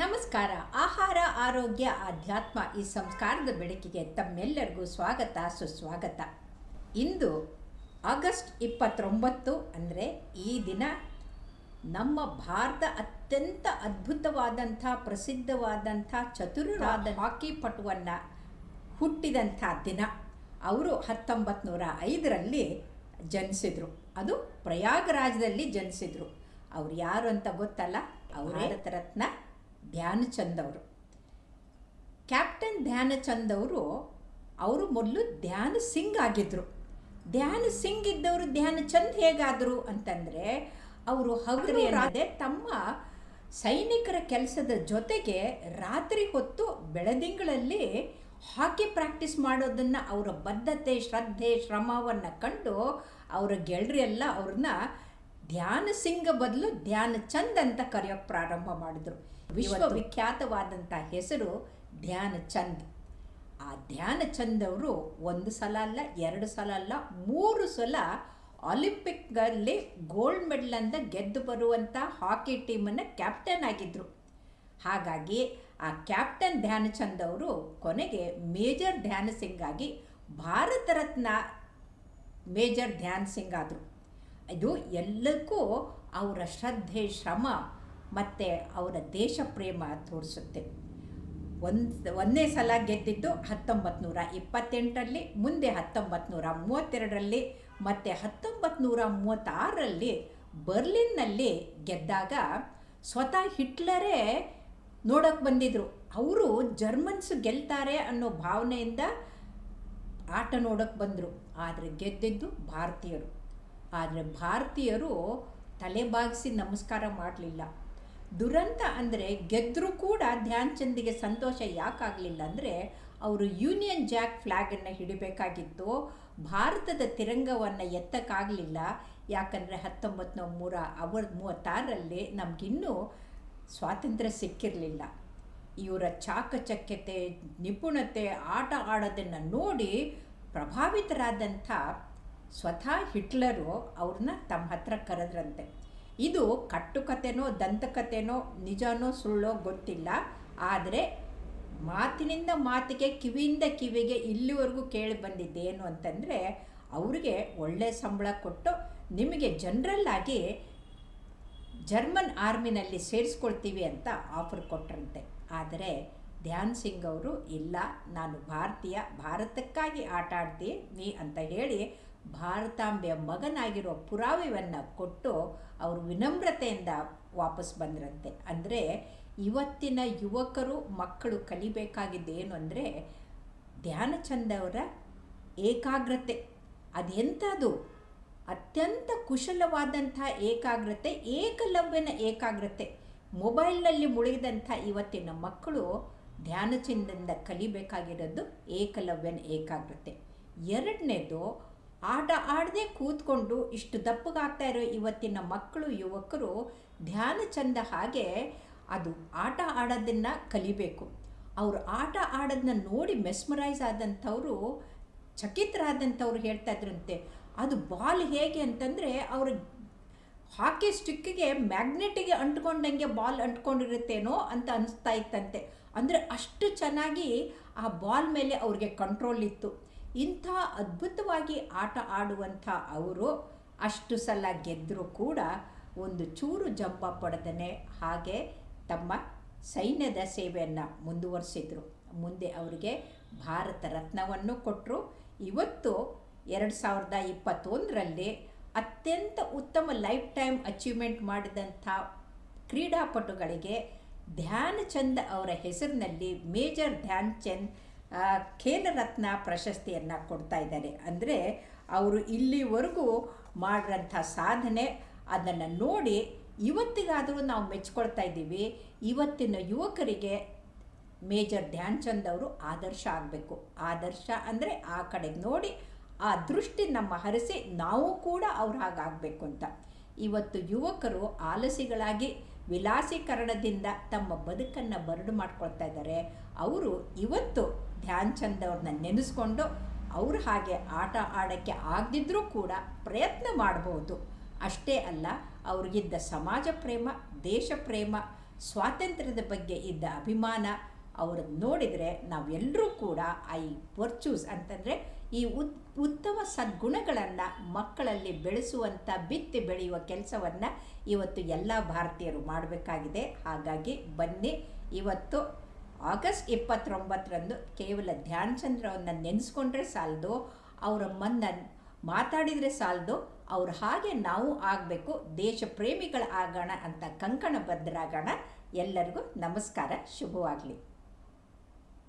ನಮಸ್ಕಾರ. ಆಹಾರ, ಆರೋಗ್ಯ, ಆಧ್ಯಾತ್ಮ ಈ ಸಂಸ್ಕಾರದ ಬೆಳಕಿಗೆ ತಮ್ಮೆಲ್ಲರಿಗೂ ಸ್ವಾಗತ, ಸುಸ್ವಾಗತ. ಇಂದು ಆಗಸ್ಟ್ 29 ಅಂದರೆ ಈ ದಿನ ನಮ್ಮ ಭಾರತ ಅತ್ಯಂತ ಅದ್ಭುತವಾದಂಥ ಪ್ರಸಿದ್ಧವಾದಂಥ ಚತುರರಾದ ಹಾಕಿ ಪಟುವನ್ನು ಹುಟ್ಟಿದಂಥ ದಿನ. ಅವರು 1905ರಲ್ಲಿ ಜನಿಸಿದರು. ಅದು ಪ್ರಯಾಗರಾಜದಲ್ಲಿ ಜನಿಸಿದರು. ಅವ್ರು ಯಾರು ಅಂತ ಗೊತ್ತಲ್ಲ? ಅವರು ಭಾರತ ರತ್ನ ಧ್ಯಾನಚಂದ್ ಅವರು. ಕ್ಯಾಪ್ಟನ್ ಧ್ಯಾನಚಂದ್ ಅವರು ಮೊದಲು ಧ್ಯಾನ ಸಿಂಗ್ ಆಗಿದ್ದರು. ಧ್ಯಾನ ಸಿಂಗ್ ಇದ್ದವರು ಧ್ಯಾನಚಂದ್ ಹೇಗಾದರು ಅಂತಂದರೆ, ಅವರು ಹಗಲಿರದೆ ತಮ್ಮ ಸೈನಿಕರ ಕೆಲಸದ ಜೊತೆಗೆ ರಾತ್ರಿ ಹೊತ್ತು ಬೆಳದಿಂಗಳಲ್ಲಿ ಹಾಕಿ ಪ್ರಾಕ್ಟೀಸ್ ಮಾಡೋದನ್ನು, ಅವರ ಬದ್ಧತೆ, ಶ್ರದ್ಧೆ, ಶ್ರಮವನ್ನು ಕಂಡು ಅವರ ಗೆಳರಿಯೆಲ್ಲ ಅವ್ರನ್ನ ಧ್ಯಾನ ಸಿಂಗ್ ಬದಲು ಧ್ಯಾನಚಂದ್ ಅಂತ ಕರೆಯೋಕ್ಕೆ ಪ್ರಾರಂಭ ಮಾಡಿದ್ರು. ವಿಶ್ವವಿಖ್ಯಾತವಾದಂಥ ಹೆಸರು ಧ್ಯಾನಚಂದ್. ಆ ಧ್ಯಾನಚಂದ್ ಅವರು 1 ಸಲ ಅಲ್ಲ, 2 ಸಲ ಅಲ್ಲ, 3 ಸಲ ಒಲಿಂಪಿಕ್ನಲ್ಲಿ ಗೋಲ್ಡ್ ಮೆಡಲ್ ಅಂತ ಗೆದ್ದು ಬರುವಂಥ ಹಾಕಿ ಟೀಮನ್ನು ಕ್ಯಾಪ್ಟನ್ ಆಗಿದ್ದರು. ಹಾಗಾಗಿ ಆ ಕ್ಯಾಪ್ಟನ್ ಧ್ಯಾನಚಂದ್ ಅವರು ಕೊನೆಗೆ ಮೇಜರ್ ಧ್ಯಾನ ಸಿಂಗ್ ಆಗಿ ಭಾರತ ರತ್ನ ಮೇಜರ್ ಧ್ಯಾನ್ ಸಿಂಗ್ ಆದರು. ಇದು ಎಲ್ಲಕ್ಕೂ ಅವರ ಶ್ರದ್ಧೆ, ಶ್ರಮ ಮತ್ತು ಅವರ ದೇಶ ಪ್ರೇಮ ತೋರಿಸುತ್ತೆ. ಒಂದೇ ಸಲ ಗೆದ್ದಿದ್ದು 1928ರಲ್ಲಿ, ಮುಂದೆ 1932ರಲ್ಲಿ ಮತ್ತು 1936ರಲ್ಲಿ ಬರ್ಲಿನ್ನಲ್ಲಿ ಗೆದ್ದಾಗ ಸ್ವತಃ ಹಿಟ್ಲರೇ ನೋಡೋಕ್ಕೆ ಬಂದಿದ್ದರು. ಅವರು ಜರ್ಮನ್ಸ್ ಗೆಲ್ತಾರೆ ಅನ್ನೋ ಭಾವನೆಯಿಂದ ಆಟ ನೋಡೋಕ್ಕೆ ಬಂದರು. ಆದರೆ ಗೆದ್ದಿದ್ದು ಭಾರತೀಯರು. ಆದರೆ ಭಾರತೀಯರು ತಲೆಬಾಗಿಸಿ ನಮಸ್ಕಾರ ಮಾಡಲಿಲ್ಲ. ದುರಂತ ಅಂದರೆ ಗೆದ್ದರೂ ಕೂಡ ಧ್ಯಾನ್ ಚಂದಿಗೆ ಸಂತೋಷ ಯಾಕಾಗಲಿಲ್ಲ ಅಂದರೆ, ಅವರು ಯೂನಿಯನ್ ಜಾಕ್ ಫ್ಲ್ಯಾಗನ್ನು ಹಿಡಿಬೇಕಾಗಿತ್ತು, ಭಾರತದ ತಿರಂಗವನ್ನು ಎತ್ತಕ್ಕಾಗಲಿಲ್ಲ. ಯಾಕಂದರೆ 1936ರಲ್ಲಿ ನಮಗಿನ್ನೂ ಸ್ವಾತಂತ್ರ್ಯ ಸಿಕ್ಕಿರಲಿಲ್ಲ. ಇವರ ಚಾಕಚಕ್ಯತೆ, ನಿಪುಣತೆ, ಆಟ ಆಡೋದನ್ನು ನೋಡಿ ಪ್ರಭಾವಿತರಾದಂಥ ಸ್ವತಃ ಹಿಟ್ಲರು ಅವ್ರನ್ನ ತಮ್ಮ ಹತ್ರ ಕರೆದ್ರಂತೆ. ಇದು ಕಟ್ಟುಕತೆನೋ ದಂತಕತೆನೋ ನಿಜನೋ ಸುಳ್ಳೋ ಗೊತ್ತಿಲ್ಲ. ಆದರೆ ಮಾತಿನಿಂದ ಮಾತಿಗೆ, ಕಿವಿಯಿಂದ ಕಿವಿಗೆ ಇಲ್ಲಿವರೆಗೂ ಕೇಳಿ ಬಂದಿದ್ದೇನು ಅಂತಂದರೆ, ಅವರಿಗೆ ಒಳ್ಳೆಯ ಸಂಬಳ ಕೊಟ್ಟು ನಿಮಗೆ ಜನರಲ್ ಆಗಿ ಜರ್ಮನ್ ಆರ್ಮಿನಲ್ಲಿ ಸೇರಿಸ್ಕೊಳ್ತೀವಿ ಅಂತ ಆಫರ್ ಕೊಟ್ಟರಂತೆ. ಆದರೆ ಧ್ಯಾನ್ ಸಿಂಗ್ ಅವರು ಇಲ್ಲ, ನಾನು ಭಾರತೀಯ, ಭಾರತಕ್ಕಾಗಿ ಆಟ ಆಡ್ತೀನಿ ಅಂತ ಹೇಳಿ ಭಾರತಾಂಬೆಯ ಮಗನಾಗಿರೋ ಪುರಾವೆಯನ್ನು ಕೊಟ್ಟು ಅವರು ವಿನಮ್ರತೆಯಿಂದ ವಾಪಸ್ ಬಂದ್ರಂತೆ. ಅಂದರೆ ಇವತ್ತಿನ ಯುವಕರು, ಮಕ್ಕಳು ಕಲಿಬೇಕಾಗಿದ್ದೇನು ಅಂದರೆ, ಧ್ಯಾನಚಂದ್ ಅವರ ಏಕಾಗ್ರತೆ. ಅದೆಂಥದ್ದು ಅತ್ಯಂತ ಕುಶಲವಾದಂಥ ಏಕಾಗ್ರತೆ, ಏಕಲವ್ಯನ ಏಕಾಗ್ರತೆ. ಮೊಬೈಲ್ನಲ್ಲಿ ಮುಳುಗಿದಂಥ ಇವತ್ತಿನ ಮಕ್ಕಳು ಧ್ಯಾನಚಂದಿಂದ ಕಲಿಬೇಕಾಗಿರೋದು ಏಕಲವ್ಯನ ಏಕಾಗ್ರತೆ. ಎರಡನೇದು, ಆಟ ಆಡದೆ ಕೂತ್ಕೊಂಡು ಇಷ್ಟು ದಪ್ಪಗಾಗ್ತಾ ಇರೋ ಇವತ್ತಿನ ಮಕ್ಕಳು, ಯುವಕರು ಧ್ಯಾನಚಂದ ಹಾಗೆ ಅದು ಆಟ ಆಡೋದನ್ನು ಕಲಿಬೇಕು. ಅವರು ಆಟ ಆಡೋದನ್ನ ನೋಡಿ ಮೆಸ್ಮರೈಸ್ ಆದಂಥವರು, ಚಕಿತರಾದಂಥವ್ರು ಹೇಳ್ತಾ ಇದ್ರಂತೆ, ಅದು ಬಾಲ್ ಹೇಗೆ ಅಂತಂದರೆ ಅವರು ಹಾಕಿ ಸ್ಟಿಕ್ಕಿಗೆ ಮ್ಯಾಗ್ನೆಟಿಗೆ ಅಂಟ್ಕೊಂಡಂಗೆ ಬಾಲ್ ಅಂಟ್ಕೊಂಡಿರುತ್ತೇನೋ ಅಂತ ಅನಿಸ್ತಾ ಇತ್ತಂತೆ. ಅಂದರೆ ಅಷ್ಟು ಚೆನ್ನಾಗಿ ಆ ಬಾಲ್ ಮೇಲೆ ಅವ್ರಿಗೆ ಕಂಟ್ರೋಲ್ ಇತ್ತು. ಇಂಥ ಅದ್ಭುತವಾಗಿ ಆಟ ಆಡುವಂಥ ಅವರು ಅಷ್ಟು ಸಲ ಗೆದ್ದರೂ ಕೂಡ ಒಂದು ಚೂರು ಜಂಬ ಪಡೆದನೆ ಹಾಗೆ ತಮ್ಮ ಸೈನ್ಯದ ಸೇವೆಯನ್ನು ಮುಂದುವರಿಸಿದರು. ಮುಂದೆ ಅವರಿಗೆ ಭಾರತ ರತ್ನವನ್ನು ಕೊಟ್ಟರು. ಇವತ್ತು 2021ರಲ್ಲಿ ಅತ್ಯಂತ ಉತ್ತಮ ಲೈಫ್ ಟೈಮ್ ಅಚೀವ್ಮೆಂಟ್ ಮಾಡಿದಂಥ ಕ್ರೀಡಾಪಟುಗಳಿಗೆ ಧ್ಯಾನಚಂದ್ ಅವರ ಹೆಸರಿನಲ್ಲಿ ಮೇಜರ್ ಧ್ಯಾನ್ ಚಂದ್ ಖೇಲ ರತ್ನ ಪ್ರಶಸ್ತಿಯನ್ನು ಕೊಡ್ತಾ ಇದ್ದಾರೆ. ಅಂದರೆ ಅವರು ಇಲ್ಲಿವರೆಗೂ ಮಾಡಿರೋಂಥ ಸಾಧನೆ, ಅದನ್ನು ನೋಡಿ ಇವತ್ತಿಗಾದರೂ ನಾವು ಮೆಚ್ಕೊಳ್ತಾ ಇದ್ದೀವಿ. ಇವತ್ತಿನ ಯುವಕರಿಗೆ ಮೇಜರ್ ಧ್ಯಾನ್ ಚಂದ್ ಅವರು ಆದರ್ಶ ಆಗಬೇಕು. ಆದರ್ಶ ಅಂದರೆ ಆ ಕಡೆಗೆ ನೋಡಿ ಆ ದೃಷ್ಟಿ ನಮ್ಮ ಹರಿಸಿ ನಾವು ಕೂಡ ಅವ್ರು ಹಾಗಾಗಬೇಕು ಅಂತ. ಇವತ್ತು ಯುವಕರು ಆಲಸಿಗಳಾಗಿ ವಿಲಾಸೀಕರಣದಿಂದ ತಮ್ಮ ಬದುಕನ್ನು ಬರಡು ಮಾಡ್ಕೊಳ್ತಾ ಇದ್ದಾರೆ. ಅವರು ಇವತ್ತು ಧ್ಯಾನ್ ಚಂದ್ ಅವ್ರನ್ನ ನೆನೆಸ್ಕೊಂಡು ಅವ್ರು ಹಾಗೆ ಆಟ ಆಡೋಕ್ಕೆ ಆಗದಿದ್ದರೂ ಕೂಡ ಪ್ರಯತ್ನ ಮಾಡ್ಬೋದು. ಅಷ್ಟೇ ಅಲ್ಲ, ಅವ್ರಿಗಿದ್ದ ಸಮಾಜ ಪ್ರೇಮ, ದೇಶ ಪ್ರೇಮ, ಸ್ವಾತಂತ್ರ್ಯದ ಬಗ್ಗೆ ಇದ್ದ ಅಭಿಮಾನ ಅವ್ರದ್ದು ನೋಡಿದರೆ ನಾವೆಲ್ಲರೂ ಕೂಡ ಈ ವರ್ಚೂಸ್ ಅಂತಂದರೆ ಈ ಉತ್ತಮ ಸದ್ಗುಣಗಳನ್ನು ಮಕ್ಕಳಲ್ಲಿ ಬೆಳೆಸುವಂಥ ಬಿತ್ತಿ ಬೆಳೆಯುವ ಕೆಲಸವನ್ನು ಇವತ್ತು ಎಲ್ಲ ಭಾರತೀಯರು ಮಾಡಬೇಕಾಗಿದೆ. ಹಾಗಾಗಿ ಬನ್ನಿ, ಇವತ್ತು ಆಗಸ್ಟ್ 29ರಂದು ಕೇವಲ ಧ್ಯಾನ್ ಚಂದ್ರವನ್ನು ನೆನೆಸ್ಕೊಂಡ್ರೆ ಸಾಲದು, ಅವರ ಮಾತಾಡಿದರೆ ಸಾಲದು, ಅವ್ರ ಹಾಗೆ ನಾವು ಆಗಬೇಕು, ದೇಶ ಪ್ರೇಮಿಗಳ ಆಗೋಣ ಅಂತ ಕಂಕಣ ಬದ್ಧರಾಗೋಣ. ಎಲ್ಲರಿಗೂ ನಮಸ್ಕಾರ, ಶುಭವಾಗಲಿ.